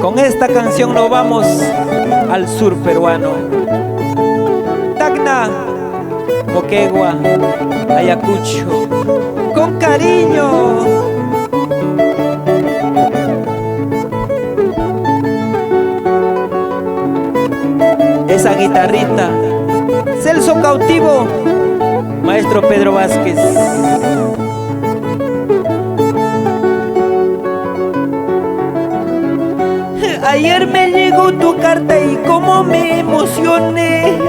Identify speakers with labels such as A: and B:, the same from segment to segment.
A: Con esta canción nos vamos al sur peruano. Tacna, Moquegua, Ayacucho, con cariño. Esa guitarrita, Celso Cautivo, Maestro Pedro Vázquez. Ayer me llegó tu carta y cómo me emocioné.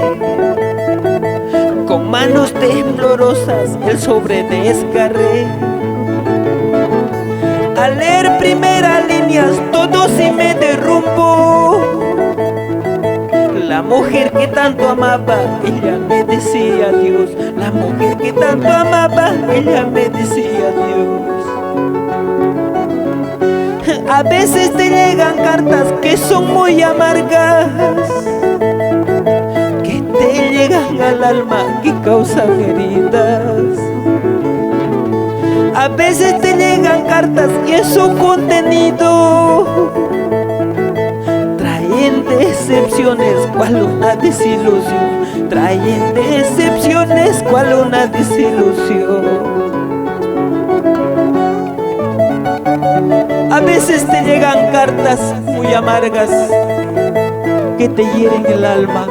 A: Con manos temblorosas el sobre desgarré. Al leer primeras líneas todo se me derrumbó. La mujer que tanto amaba, ella me decía adiós. La mujer que tanto amaba, ella me decía adiós. A veces te llegan cartas que son muy amargas, que te llegan al alma, que causan heridas. A veces te llegan cartas y es su contenido traen decepciones, cual una desilusión. Traen decepciones, cual una desilusión. A veces te llegan cartas muy amargas que te hieren el alma,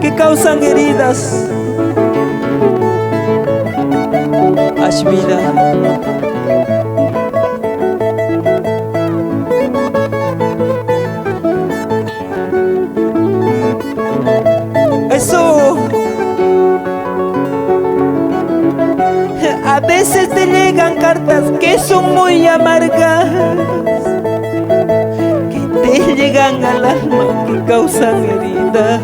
A: que causan heridas. Ashmida. Eso. A veces te llegan cartas que son muy amargas, que te llegan al alma, que causan heridas.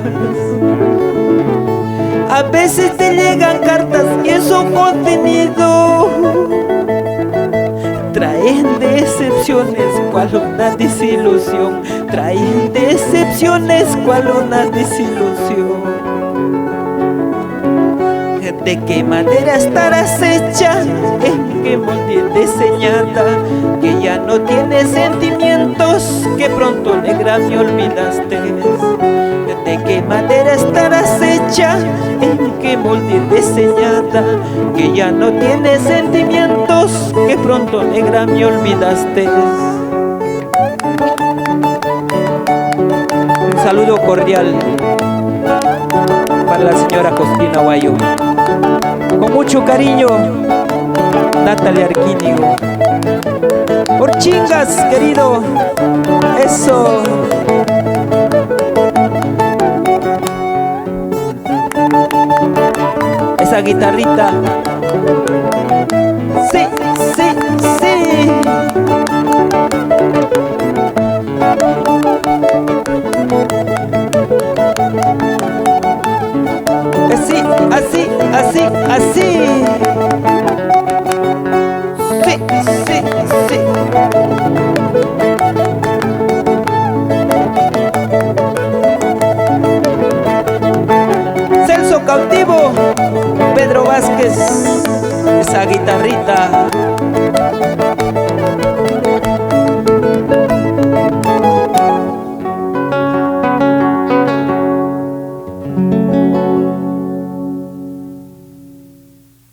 A: A veces te llegan cartas y eso contenido traen decepciones, cual una desilusión. Traen decepciones, cual una desilusión. ¿De qué manera estarás hecha? ¿En qué molde diseñada? Que ya no tienes sentimientos, que pronto negra me olvidaste. ¿De qué manera estarás hecha? ¿En qué molde diseñada? Que ya no tienes sentimientos, que pronto negra me olvidaste. Un saludo cordial para la señora Costina Guayo. Con mucho cariño, Natalia Arquínigo. Por chingas, querido. Eso. Esa guitarrita. Sí, sí, sí. Así, así, así, así. Sí, sí, sí. Celso Cautivo, Pedro Vázquez, esa guitarrita.